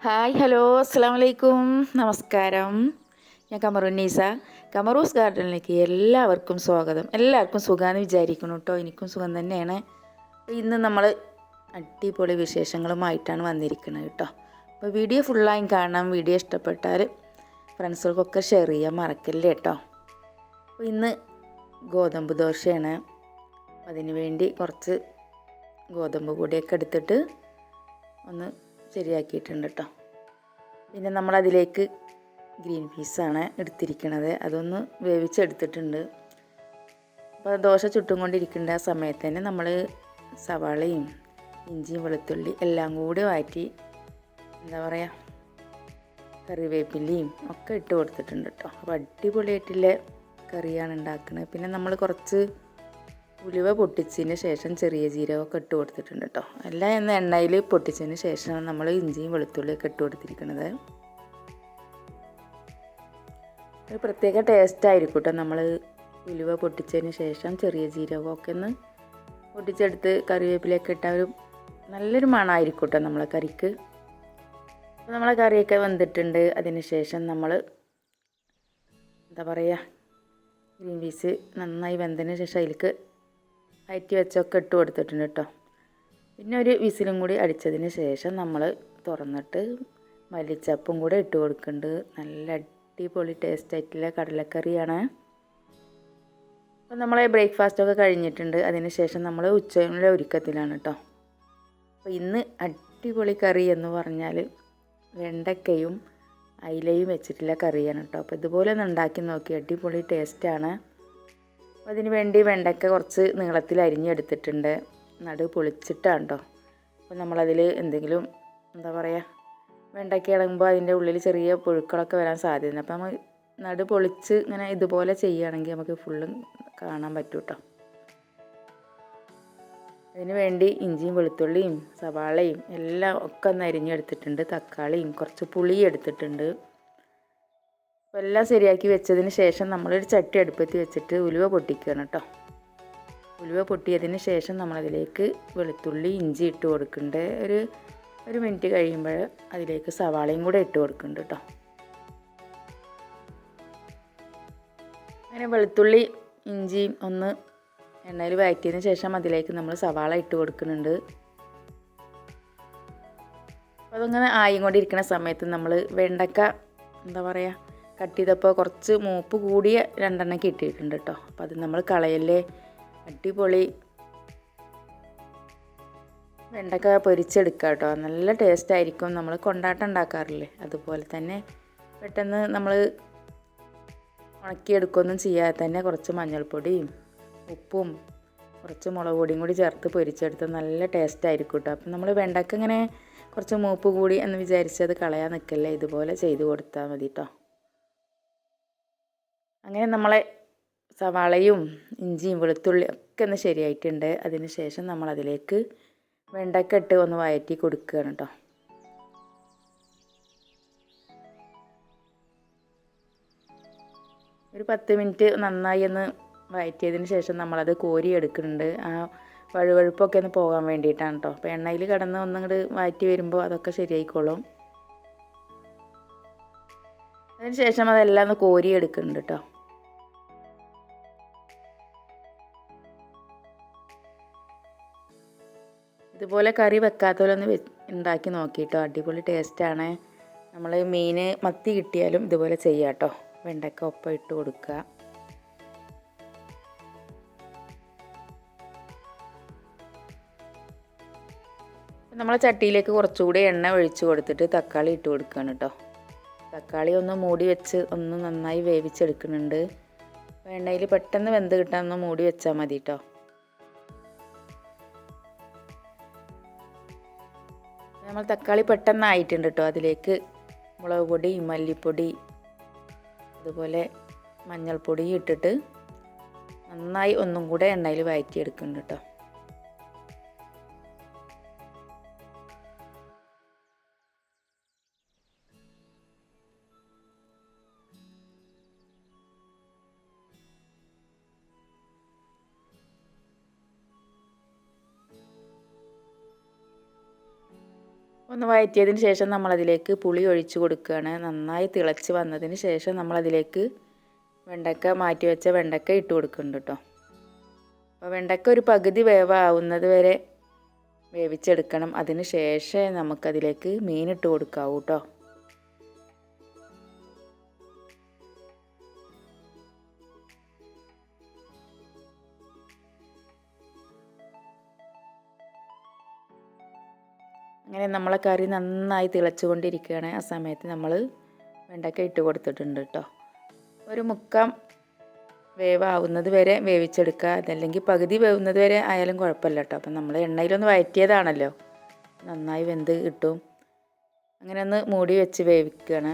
Hi hello അസ്സാം വലൈക്കും നമസ്കാരം. ഞാൻ കമറുന്നീസ. കമറൂസ് ഗാർഡനിലേക്ക് എല്ലാവർക്കും സ്വാഗതം. എല്ലാവർക്കും സുഖമാണെന്ന് വിചാരിക്കണം കേട്ടോ. എനിക്കും സുഖം തന്നെയാണ്. ഇന്ന് നമ്മൾ അടിപൊളി വിശേഷങ്ങളുമായിട്ടാണ് വന്നിരിക്കുന്നത് കേട്ടോ. അപ്പോൾ വീഡിയോ ഫുള്ളായും കാണാം. വീഡിയോ ഇഷ്ടപ്പെട്ടാൽ ഫ്രണ്ട്സുകൾക്കൊക്കെ ഷെയർ ചെയ്യാൻ മറക്കല്ലേ കേട്ടോ. അപ്പോൾ ഇന്ന് ഗോതമ്പ് ദോശയാണ്. അതിന് വേണ്ടി കുറച്ച് ഗോതമ്പ് പൊടിയൊക്കെ എടുത്തിട്ട് ഒന്ന് ശരിയാക്കിയിട്ടുണ്ട് കേട്ടോ. പിന്നെ നമ്മളതിലേക്ക് ഗ്രീൻ പീസാണ് എടുത്തിരിക്കുന്നത്. അതൊന്ന് വേവിച്ചെടുത്തിട്ടുണ്ട്. അപ്പോൾ ദോശ ചുട്ടും കൊണ്ടിരിക്കേണ്ട ആ സമയത്ത് തന്നെ നമ്മൾ സവാളയും ഇഞ്ചിയും വെളുത്തുള്ളി എല്ലാം കൂടി വാറ്റി കറിവേപ്പിലയും ഒക്കെ ഇട്ട് കൊടുത്തിട്ടുണ്ട് കേട്ടോ. അപ്പോൾ അടിപൊളിയായിട്ടുള്ള കറിയാണ് ഉണ്ടാക്കുന്നത്. പിന്നെ നമ്മൾ കുറച്ച് ഉലുവ പൊട്ടിച്ചതിന് ശേഷം ചെറിയ ജീരകമൊക്കെ ഇട്ട് കൊടുത്തിട്ടുണ്ട് കേട്ടോ. എല്ലാം എണ്ണയിൽ പൊട്ടിച്ചതിന് ശേഷമാണ് നമ്മൾ ഇഞ്ചിയും വെളുത്തുള്ളിയൊക്കെ ഇട്ട് കൊടുത്തിരിക്കുന്നത്. ഒരു പ്രത്യേക ടേസ്റ്റ് ആയിരിക്കും കേട്ടോ. നമ്മൾ ഉലുവ പൊട്ടിച്ചതിന് ശേഷം ചെറിയ ജീരകമൊക്കെ ഒന്ന് പൊട്ടിച്ചെടുത്ത് കറിവേപ്പിലൊക്കെ ഇട്ടാൽ ഒരു നല്ലൊരു മണമായിരിക്കും കേട്ടോ നമ്മളെ കറിക്ക്. അപ്പോൾ നമ്മളെ കറിയൊക്കെ വെന്തിട്ടുണ്ട്. അതിന് ശേഷം നമ്മൾ ഗ്രീൻ പീസ് നന്നായി വെന്തതിന് ശേഷം അതിലേക്ക് അയറ്റി വെച്ചൊക്കെ ഇട്ട് കൊടുത്തിട്ടുണ്ട് കേട്ടോ. പിന്നെ ഒരു വിസിലും കൂടി അടിച്ചതിന് ശേഷം നമ്മൾ തുറന്നിട്ട് മല്ലിച്ചപ്പും കൂടെ ഇട്ട് കൊടുക്കുന്നുണ്ട്. നല്ല അടിപൊളി ടേസ്റ്റ് ആയിട്ടുള്ള കടലക്കറിയാണ്. അപ്പോൾ നമ്മളെ ബ്രേക്ക്ഫാസ്റ്റൊക്കെ കഴിഞ്ഞിട്ടുണ്ട്. അതിന് ശേഷം നമ്മൾ ഉച്ചയുടെ ഒരുക്കത്തിലാണ് കേട്ടോ. അപ്പോൾ ഇന്ന് അടിപൊളി കറി എന്ന് പറഞ്ഞാൽ വെണ്ടയ്ക്കയും അയിലയും വെച്ചിട്ടുള്ള കറിയാണ് കേട്ടോ. അപ്പോൾ ഇതുപോലെ ഒന്ന് ഉണ്ടാക്കി നോക്കി. അടിപൊളി ടേസ്റ്റാണ്. അപ്പോൾ അതിന് വേണ്ടി വെണ്ടയ്ക്ക കുറച്ച് നീളത്തിൽ അരിഞ്ഞെടുത്തിട്ടുണ്ട്. നടു പൊളിച്ചിട്ടാണ് കേട്ടോ. അപ്പോൾ നമ്മളതിൽ എന്തെങ്കിലും വെണ്ടയ്ക്ക ഇടുമ്പോൾ അതിൻ്റെ ഉള്ളിൽ ചെറിയ പുഴുക്കളൊക്കെ വരാൻ സാധ്യതയുണ്ട്. അപ്പോൾ നമ്മൾ നടു പൊളിച്ച് ഇങ്ങനെ ഇതുപോലെ ചെയ്യുകയാണെങ്കിൽ നമുക്ക് ഫുള്ളും കാണാൻ പറ്റും കേട്ടോ. അതിന് വേണ്ടി ഇഞ്ചിയും വെളുത്തുള്ളിയും സവാളയും എല്ലാം ഒക്കെ ഒന്ന് അരിഞ്ഞെടുത്തിട്ടുണ്ട്. തക്കാളിയും കുറച്ച് പുളി എടുത്തിട്ടുണ്ട്. അപ്പോൾ എല്ലാം ശരിയാക്കി വെച്ചതിന് ശേഷം നമ്മളൊരു ചട്ടി അടുപ്പത്ത് വെച്ചിട്ട് ഉലുവ പൊട്ടിക്കുകയാണ് കേട്ടോ. ഉലുവ പൊട്ടിയതിന് ശേഷം നമ്മളതിലേക്ക് വെളുത്തുള്ളി ഇഞ്ചി ഇട്ട് കൊടുക്കുന്നുണ്ട്. ഒരു മിനിറ്റ് കഴിയുമ്പോൾ അതിലേക്ക് സവാളയും കൂടെ ഇട്ട് കൊടുക്കുന്നുണ്ട് കേട്ടോ. അങ്ങനെ വെളുത്തുള്ളി ഇഞ്ചിയും ഒന്ന് എണ്ണയിൽ വഴറ്റിയതിന് ശേഷം അതിലേക്ക് നമ്മൾ സവാള ഇട്ട് കൊടുക്കുന്നുണ്ട്. അപ്പോൾ അതങ്ങനെ ആയിക്കൊണ്ടിരിക്കുന്ന സമയത്ത് നമ്മൾ വെണ്ടക്ക കട്ട് ചെയ്തപ്പോൾ കുറച്ച് മൂപ്പ് കൂടിയ രണ്ടെണ്ണയ്ക്ക് ഇട്ടിട്ടുണ്ട് കേട്ടോ. അപ്പോൾ അത് നമ്മൾ കളയല്ലേ. അടിപൊളി വെണ്ടക്ക പൊരിച്ചെടുക്കുക കേട്ടോ. നല്ല ടേസ്റ്റ് ആയിരിക്കും. നമ്മൾ കൊണ്ടാട്ടം ഉണ്ടാക്കാറില്ലേ അതുപോലെ തന്നെ പെട്ടെന്ന് നമ്മൾ ഉണക്കിയെടുക്കുകയൊന്നും ചെയ്യാതെ തന്നെ കുറച്ച് മഞ്ഞൾപ്പൊടിയും ഉപ്പും കുറച്ച് മുളക് പൊടിയും കൂടി ചേർത്ത് പൊരിച്ചെടുത്ത് നല്ല ടേസ്റ്റ് ആയിരിക്കും കേട്ടോ. അപ്പം നമ്മൾ വെണ്ടക്ക ഇങ്ങനെ കുറച്ച് മൂപ്പ് കൂടി എന്ന് വിചാരിച്ചത് കളയാൻ നിൽക്കല്ലേ. ഇതുപോലെ ചെയ്ത് കൊടുത്താൽ മതി കേട്ടോ. അങ്ങനെ നമ്മളെ സവാളയും ഇഞ്ചിയും വെളുത്തുള്ളി ഒക്കെ ഒന്ന് ശരിയായിട്ടുണ്ട്. അതിന് ശേഷം നമ്മളതിലേക്ക് വെണ്ടക്ക ഇട്ട് ഒന്ന് വഴറ്റി കൊടുക്കുകയാണ് കേട്ടോ. ഒരു 10 മിനിറ്റ് നന്നായി ഒന്ന് വഴറ്റിയതിന് ശേഷം നമ്മളത് കോരി എടുക്കുന്നുണ്ട്. ആ വഴുവഴുപ്പൊക്കെ ഒന്ന് പോകാൻ വേണ്ടിയിട്ടാണ് കേട്ടോ. അപ്പോൾ എണ്ണയിൽ കിടന്ന് ഒന്നിങ്ങോട്ട് വഴറ്റി വരുമ്പോൾ അതൊക്കെ ശരിയായിക്കോളും. അതിന് ശേഷം അതെല്ലാം ഒന്ന് കോരി എടുക്കുന്നുണ്ട് കേട്ടോ. ഇതുപോലെ കറി വെക്കാത്തവരൊന്ന് ഉണ്ടാക്കി നോക്കിയിട്ടോ. അടിപൊളി ടേസ്റ്റാണ്. നമ്മൾ മത്തി കിട്ടിയാലും ഇതുപോലെ ചെയ്യാം കേട്ടോ. വെണ്ടയ്ക്ക ഒപ്പം ഇട്ട് കൊടുക്കുക. നമ്മൾ ചട്ടിയിലേക്ക് കുറച്ചുകൂടി എണ്ണ ഒഴിച്ച് കൊടുത്തിട്ട് തക്കാളി ഇട്ട് കൊടുക്കുകയാണ് കേട്ടോ. തക്കാളി ഒന്ന് മൂടി വെച്ച് ഒന്ന് നന്നായി വേവിച്ചെടുക്കുന്നുണ്ട്. എണ്ണയിൽ പെട്ടെന്ന് വെന്ത് കിട്ടാൻ ഒന്ന് മൂടി വെച്ചാൽ മതി കേട്ടോ. നമ്മൾ തക്കാളി പെട്ടെന്നായിട്ടുണ്ട് കേട്ടോ. അതിലേക്ക് മുളക് പൊടി മല്ലിപ്പൊടി അതുപോലെ മഞ്ഞൾപ്പൊടി ഇട്ടിട്ട് നന്നായി ഒന്നും കൂടെ എണ്ണയിൽ വഴറ്റിയെടുക്കുന്നുണ്ട് കേട്ടോ. ഒന്ന് വഴറ്റിയതിന് ശേഷം നമ്മളതിലേക്ക് പുളി ഒഴിച്ച് കൊടുക്കുകയാണ്. നന്നായി തിളച്ച് വന്നതിന് ശേഷം നമ്മളതിലേക്ക് വെണ്ടക്ക മാറ്റി വെച്ച വെണ്ടക്ക ഇട്ട് കൊടുക്കുന്നുണ്ട് കേട്ടോ. അപ്പോൾ വെണ്ടക്ക ഒരു പകുതി വേവാവുന്നത് വരെ വേവിച്ചെടുക്കണം. അതിന് ശേഷം നമുക്കതിലേക്ക് മീനിട്ട് കൊടുക്കാവൂ കേട്ടോ. അങ്ങനെ നമ്മളെ കറി നന്നായി തിളച്ചുകൊണ്ടിരിക്കുകയാണ്. ആ സമയത്ത് നമ്മൾ വെണ്ടക്ക ഇട്ട് കൊടുത്തിട്ടുണ്ട് കേട്ടോ. ഒരു മുക്കാൽ വേവാവുന്നത് വരെ വേവിച്ചെടുക്കുക. അതല്ലെങ്കിൽ പകുതി വേവുന്നത് വരെ ആയാലും കുഴപ്പമില്ല കേട്ടോ. അപ്പം നമ്മൾ എണ്ണയിലൊന്ന് വഴറ്റിയതാണല്ലോ, നന്നായി വെന്ത് കിട്ടും. അങ്ങനെ ഒന്ന് മൂടി വെച്ച് വേവിക്കുകയാണ്.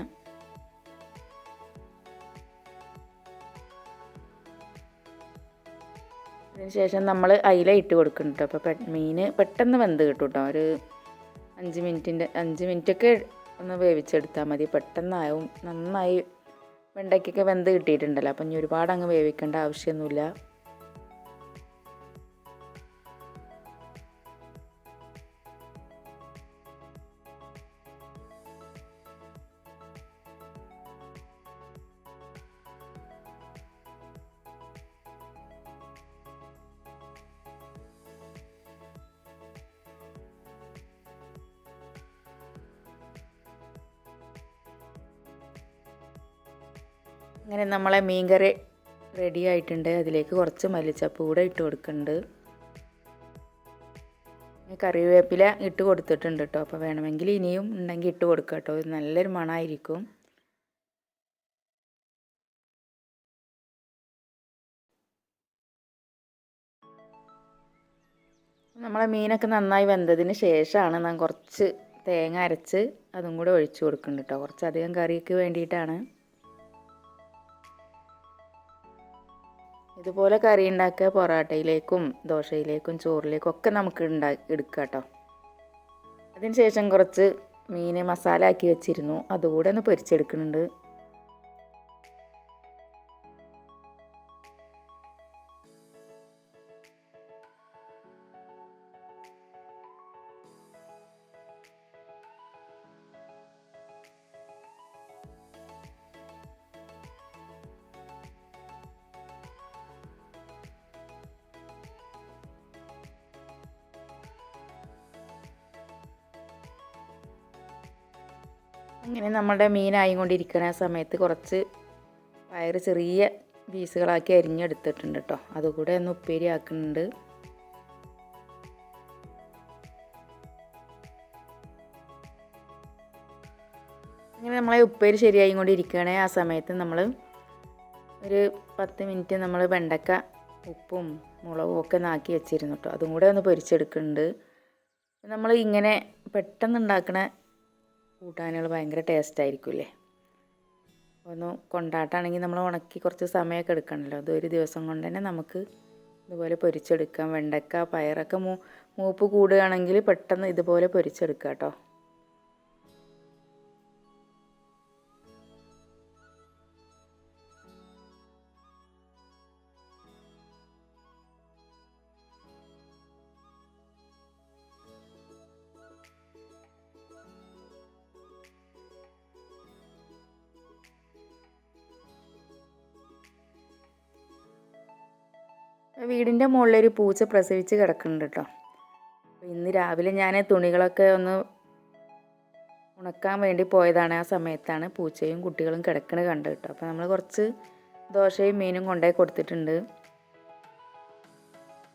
അതിന് ശേഷം നമ്മൾ അയില ഇട്ട് കൊടുക്കുന്നുണ്ട് കേട്ടോ. അപ്പോൾ മീൻ പെട്ടെന്ന് വെന്ത് കിട്ടും കേട്ടോ. ഒരു 5 മിനിറ്റൊക്കെ ഒന്ന് വേവിച്ചെടുത്താൽ മതി, പെട്ടെന്നാവും. നന്നായി വെണ്ടയ്ക്കൊക്കെ വെന്ത് കിട്ടിയിട്ടുണ്ടല്ലോ, അപ്പം ഇനി ഒരുപാട് അങ്ങ് വേവിക്കേണ്ട ആവശ്യമൊന്നുമില്ല. അങ്ങനെ നമ്മളെ മീൻ കറി റെഡി ആയിട്ടുണ്ട്. അതിലേക്ക് കുറച്ച് മല്ലിച്ചപ്പ് കൂടെ ഇട്ട് കൊടുക്കുന്നുണ്ട്. കറിവേപ്പില ഇട്ട് കൊടുത്തിട്ടുണ്ട് കേട്ടോ. അപ്പോൾ വേണമെങ്കിൽ ഇനിയും ഉണ്ടെങ്കിൽ ഇട്ട് കൊടുക്കുക കേട്ടോ. നല്ലൊരു മണമായിരിക്കും. നമ്മളെ മീനൊക്കെ നന്നായി വെന്തതിന് ശേഷമാണ് ഞാൻ കുറച്ച് തേങ്ങ അരച്ച് അതും കൂടെ ഒഴിച്ച് കൊടുക്കുന്നുണ്ട് കേട്ടോ. കുറച്ചധികം കറിക്ക് വേണ്ടിയിട്ടാണ്. ഇതുപോലെ കറി ഉണ്ടാക്കുക പൊറോട്ടയിലേക്കും ദോശയിലേക്കും ചോറിലേക്കും ഒക്കെ നമുക്ക് എടുക്കാം കേട്ടോ. അതിന് ശേഷം കുറച്ച് മീൻ മസാല ആക്കി വെച്ചിരുന്നു, അതുകൂടെ ഒന്ന് പൊരിച്ചെടുക്കുന്നുണ്ട്. അങ്ങനെ നമ്മുടെ മീനായി കൊണ്ടിരിക്കുന്ന സമയത്ത് കുറച്ച് പയറ് ചെറിയ പീസുകളാക്കി അരിഞ്ഞെടുത്തിട്ടുണ്ട് കേട്ടോ. അതുകൂടെ ഒന്ന് ഉപ്പേരി ആക്കുന്നുണ്ട്. അങ്ങനെ നമ്മളെ ഉപ്പേരി ശരിയായി കൊണ്ടിരിക്കുകയാണ്. ആ സമയത്ത് നമ്മൾ ഒരു 10 മിനിറ്റ് നമ്മൾ വെണ്ടക്ക ഉപ്പും മുളകും ഒക്കെ നാക്കി വെച്ചിരുന്നു കേട്ടോ. അതും കൂടെ ഒന്ന് പൊരിച്ചെടുക്കുന്നുണ്ട്. നമ്മൾ ഇങ്ങനെ പെട്ടെന്ന് ഉണ്ടാക്കണ കൂട്ടാനുകൾ ഭയങ്കര ടേസ്റ്റ് ആയിരിക്കില്ലേ. ഒന്ന് കൊണ്ടാട്ടാണെങ്കിൽ നമ്മൾ ഉണക്കി കുറച്ച് സമയമൊക്കെ എടുക്കണമല്ലോ. അതൊരു ദിവസം കൊണ്ട് തന്നെ നമുക്ക് ഇതുപോലെ പൊരിച്ചെടുക്കാം. വെണ്ടക്ക പയറൊക്കെ മൂപ്പ് കൂടുകയാണെങ്കിൽ പെട്ടെന്ന് ഇതുപോലെ പൊരിച്ചെടുക്കാം കേട്ടോ. വീടിൻ്റെ മുകളിലൊരു പൂച്ച പ്രസവിച്ച് കിടക്കുന്നുണ്ട് കേട്ടോ. ഇന്ന് രാവിലെ ഞാൻ തുണികളൊക്കെ ഒന്ന് ഉണക്കാൻ വേണ്ടി പോയതാണ്. ആ സമയത്താണ് പൂച്ചയും കുട്ടികളും കിടക്കണ കണ്ടത് കേട്ടോ. അപ്പോൾ നമ്മൾ കുറച്ച് ദോശയും മീനും കൊണ്ടുപോയി കൊടുത്തിട്ടുണ്ട്.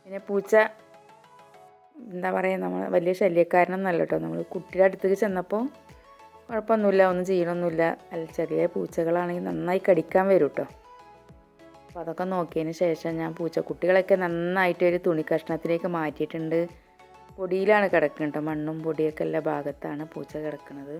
പിന്നെ പൂച്ച എന്താ പറയുക, നമ്മൾ വലിയ ശല്യക്കാരനൊന്നല്ല കേട്ടോ. നമ്മൾ കുട്ടിയുടെ അടുത്തേക്ക് ചെന്നപ്പോൾ കുഴപ്പമൊന്നുമില്ല, ഒന്നും ചെയ്യണമൊന്നുമില്ല. ചെറിയ പൂച്ചകളാണെങ്കിൽ നന്നായി കടിക്കാൻ വരും കേട്ടോ. അപ്പോൾ അതൊക്കെ നോക്കിയതിന് ശേഷം ഞാൻ പൂച്ചക്കുട്ടികളൊക്കെ നന്നായിട്ട് ഒരു തുണി കഷ്ണത്തിലേക്ക് മാറ്റിയിട്ടുണ്ട്. പൊടിയിലാണ് കിടക്കുന്നത്. മണ്ണും പൊടിയൊക്കെ എല്ലാ ഭാഗത്താണ് പൂച്ച കിടക്കുന്നത്.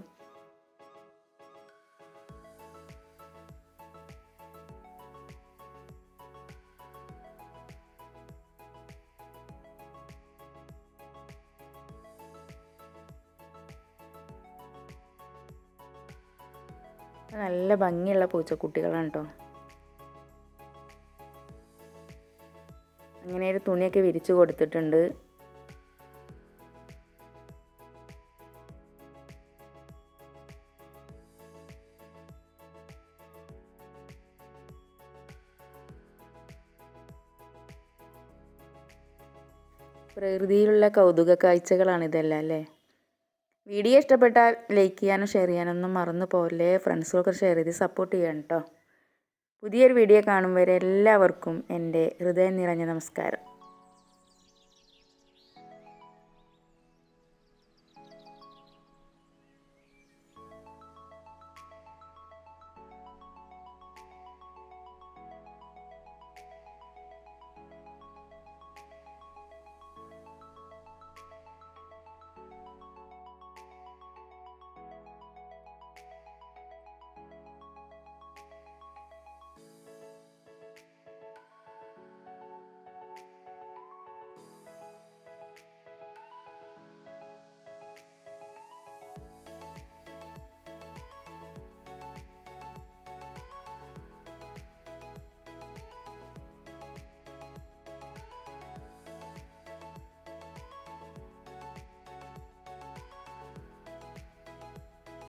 നല്ല ഭംഗിയുള്ള പൂച്ചക്കുട്ടികളാണ് കേട്ടോ. അങ്ങനെ ഒരു തുണിയൊക്കെ വിരിച്ചു കൊടുത്തിട്ടുണ്ട്. പ്രകൃതിയിലുള്ള കൗതുക കാഴ്ചകളാണിതെല്ലാം അല്ലേ. വീഡിയോ ഇഷ്ടപ്പെട്ടാൽ ലൈക്ക് ചെയ്യാനും ഷെയർ ചെയ്യാനൊന്നും മറന്നു പോകല്ലേ. ഫ്രണ്ട്സുകൾക്ക് ഷെയർ ചെയ്ത് സപ്പോർട്ട് ചെയ്യണം കേട്ടോ. പുതിയൊരു വീഡിയോ കാണും വരെ എല്ലാവർക്കും എൻ്റെ ഹൃദയം നിറഞ്ഞ നമസ്കാരം.